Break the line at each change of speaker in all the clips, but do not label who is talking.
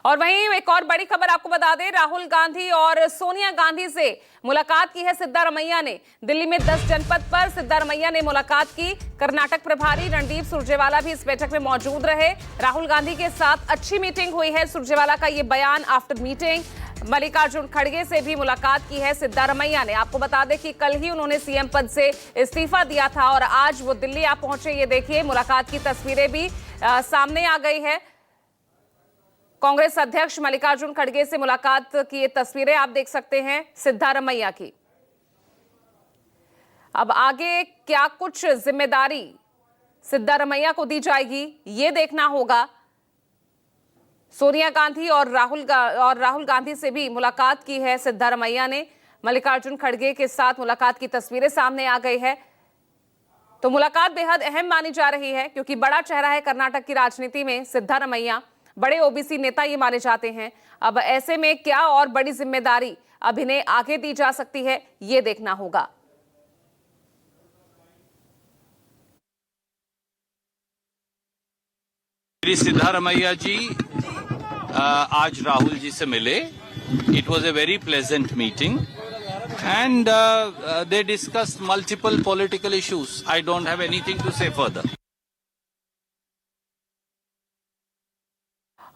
और वहीं एक और बड़ी खबर आपको बता दें, राहुल गांधी और सोनिया गांधी से मुलाकात की है सिद्धारमैया ने। दिल्ली में 10 जनपद पर सिद्धारमैया ने मुलाकात की। कर्नाटक प्रभारी रणदीप सुरजेवाला भी इस बैठक में मौजूद रहे। राहुल गांधी के साथ अच्छी मीटिंग हुई है, सुरजेवाला का ये बयान आफ्टर मीटिंग। मल्लिकार्जुन खड़गे से भी मुलाकात की है सिद्धारमैया ने। आपको बता दें कि कल ही उन्होंने सीएम पद से इस्तीफा दिया था और आज वो दिल्ली आ पहुंचे। ये देखिए, मुलाकात की तस्वीरें भी सामने आ गई है। कांग्रेस अध्यक्ष मल्लिकार्जुन खड़गे से मुलाकात की ये तस्वीरें आप देख सकते हैं सिद्धारमैया की। अब आगे क्या कुछ जिम्मेदारी सिद्धारमैया को दी जाएगी, ये देखना होगा। सोनिया गांधी और राहुल गांधी से भी मुलाकात की है सिद्धारमैया ने। मल्लिकार्जुन खड़गे के साथ मुलाकात की तस्वीरें सामने आ गई है। तो मुलाकात बेहद अहम मानी जा रही है क्योंकि बड़ा चेहरा है कर्नाटक की राजनीति में सिद्धारमैया, बड़े ओबीसी नेता ये माने जाते हैं। अब ऐसे में क्या और बड़ी जिम्मेदारी अब इन्हें आगे दी जा सकती है, ये देखना होगा।
सिद्धारमैया जी आज राहुल जी से मिले। It was a very pleasant meeting and they discussed multiple political issues. I don't have anything to say further.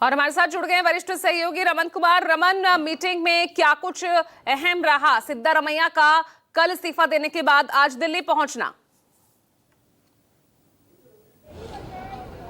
और हमारे साथ जुड़ गए वरिष्ठ सहयोगी रमन कुमार। रमन, मीटिंग में क्या कुछ अहम रहा? सिद्धारमैया का कल इस्तीफा देने के बाद आज दिल्ली पहुंचना।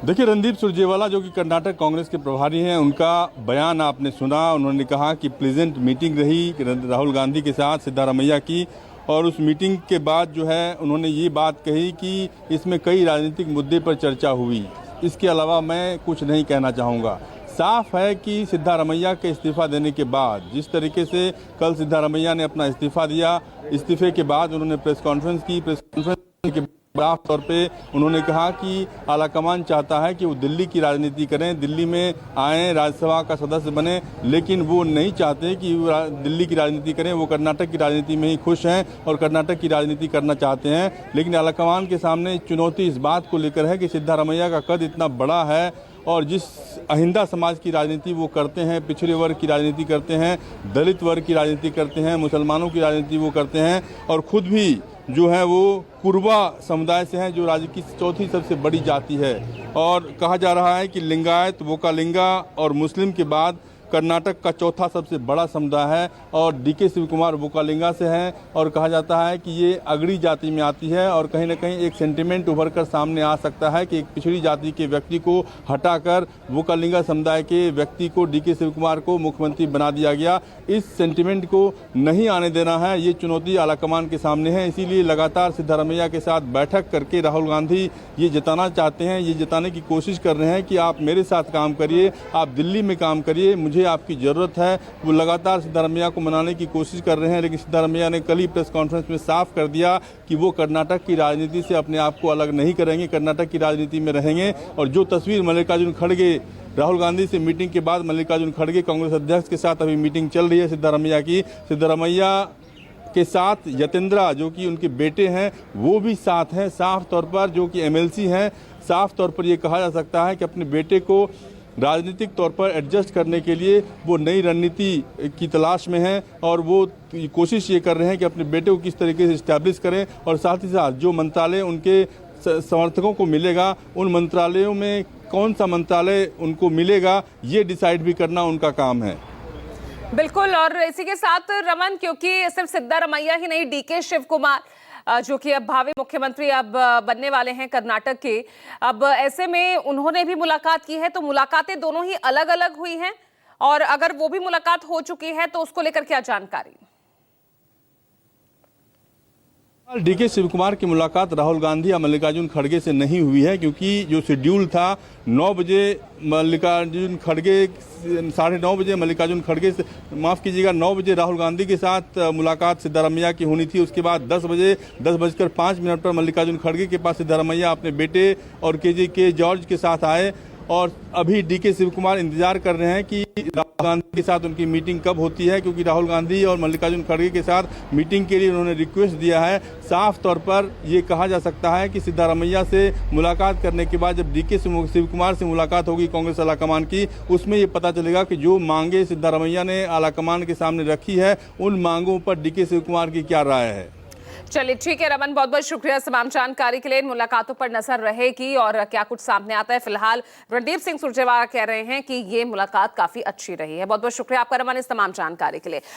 देखिए, रणदीप सुरजेवाला जो कि कर्नाटक कांग्रेस के प्रभारी हैं, उनका बयान आपने सुना। उन्होंने कहा कि प्लेजेंट मीटिंग रही राहुल गांधी के साथ सिद्धारमैया की, और उस मीटिंग के बाद जो है उन्होंने ये बात कही कि इसमें कई राजनीतिक मुद्दे पर चर्चा हुई। इसके अलावा मैं कुछ नहीं कहना चाहूँगा। साफ है कि सिद्धारमैया के इस्तीफा देने के बाद, जिस तरीके से कल सिद्धारमैया ने अपना इस्तीफा दिया, इस्तीफे के बाद उन्होंने प्रेस कॉन्फ्रेंस की। प्रेस कॉन्फ्रेंस के साफ तौर पे उन्होंने कहा कि आलाकमान चाहता है कि वो दिल्ली की राजनीति करें, दिल्ली में आएँ, राज्यसभा का सदस्य बने, लेकिन वो नहीं चाहते कि वो दिल्ली की राजनीति करें। वो कर्नाटक की राजनीति में ही खुश हैं और कर्नाटक की राजनीति करना चाहते हैं। लेकिन आलाकमान के सामने चुनौती इस बात को लेकर है कि सिद्धारमैया का कद इतना बड़ा है और जिस अहिंदा समाज की राजनीति वो करते हैं, पिछड़े वर्ग की राजनीति करते हैं, दलित वर्ग की राजनीति करते हैं, मुसलमानों की राजनीति वो करते हैं, और खुद भी जो है वो कुर्बा समुदाय से हैं, जो राज्य की चौथी सबसे बड़ी जाति है। और कहा जा रहा है कि लिंगायत, वोकालिंगा और मुस्लिम के बाद कर्नाटक का चौथा सबसे बड़ा समुदाय है, और डीके शिवकुमार वोकालिंगा से हैं, और कहा जाता है कि ये अगड़ी जाति में आती है। और कहीं ना कहीं एक सेंटिमेंट उभर कर सामने आ सकता है कि एक पिछड़ी जाति के व्यक्ति को हटाकर वोकालिंगा समुदाय के व्यक्ति को, डीके शिवकुमार को मुख्यमंत्री बना दिया गया। इस सेंटिमेंट को नहीं आने देना है, ये चुनौती आलाकमान के सामने है। इसीलिए लगातार सिद्धारमैया के साथ बैठक करके राहुल गांधी ये जताना चाहते हैं, ये जताने की कोशिश कर रहे हैं कि आप मेरे साथ काम करिए, आप दिल्ली में काम करिए, मुझे आपकी जरूरत है। वो लगातार सिद्धारमैया को मनाने की कोशिश कर रहे हैं, लेकिन सिद्धारमैया ने कल ही प्रेस कॉन्फ्रेंस में साफ कर दिया कि वो कर्नाटक की राजनीति से अपने आप को अलग नहीं करेंगे, कर्नाटक की राजनीति में रहेंगे। और जो तस्वीर मल्लिकार्जुन खड़गे, राहुल गांधी से मीटिंग के बाद मल्लिकार्जुन खड़गे कांग्रेस अध्यक्ष के साथ अभी मीटिंग चल रही है सिद्धारमैया की। सिद्धारमैया के साथ यतेंद्रा जो कि उनके बेटे हैं वो भी साथ हैं, साफ तौर पर, जो कि एमएलसी हैं। साफ तौर पर ये कहा जा सकता है कि अपने बेटे को राजनीतिक तौर पर एडजस्ट करने के लिए वो नई रणनीति की तलाश में हैं, और वो कोशिश ये कर रहे हैं कि अपने बेटे को किस तरीके से इस्टेब्लिश करें। और साथ ही साथ जो मंत्रालय उनके समर्थकों को मिलेगा, उन मंत्रालयों में कौन सा मंत्रालय उनको मिलेगा, ये डिसाइड भी करना उनका काम है।
बिल्कुल। और इसी के साथ रमन, क्योंकि सिर्फ सिद्धारमैया ही नहीं, डीके शिवकुमार जो कि अब भावी मुख्यमंत्री अब बनने वाले हैं कर्नाटक के, अब ऐसे में उन्होंने भी मुलाकात की है। तो मुलाकातें दोनों ही अलग अलग हुई हैं, और अगर वो भी मुलाकात हो चुकी है तो उसको लेकर क्या जानकारी?
डीके शिवकुमार की मुलाकात राहुल गांधी या मल्लिकार्जुन खड़गे से नहीं हुई है, क्योंकि जो शेड्यूल था 9 बजे मल्लिकार्जुन खड़गे, 9:30 बजे मल्लिकार्जुन खड़गे से, माफ़ कीजिएगा, 9 बजे राहुल गांधी के साथ मुलाकात सिद्धारमैया की होनी थी। उसके बाद 10:05 पर मल्लिकार्जुन खड़गे के पास सिद्धारमैया अपने बेटे और के जॉर्ज के साथ आए, और अभी डीके शिवकुमार इंतजार कर रहे हैं कि गांधी के साथ उनकी मीटिंग कब होती है, क्योंकि राहुल गांधी और मल्लिकार्जुन खड़गे के साथ मीटिंग के लिए उन्होंने रिक्वेस्ट दिया है। साफ तौर पर ये कहा जा सकता है कि सिद्धारमैया से मुलाकात करने के बाद जब डीके शिव कुमार से मुलाकात होगी कांग्रेस आलाकमान की, उसमें ये पता चलेगा कि जो मांगे सिद्धारमैया ने आलाकमान के सामने रखी है उन मांगों पर डीके शिव कुमार की क्या राय है।
चलिए ठीक है रमन, बहुत बहुत शुक्रिया तमाम जानकारी के लिए। इन मुलाकातों पर नजर रहेगी और क्या कुछ सामने आता है। फिलहाल रणदीप सिंह सुरजेवाला कह रहे हैं कि ये मुलाकात काफी अच्छी रही है। बहुत बहुत शुक्रिया आपका रमन इस तमाम जानकारी के लिए।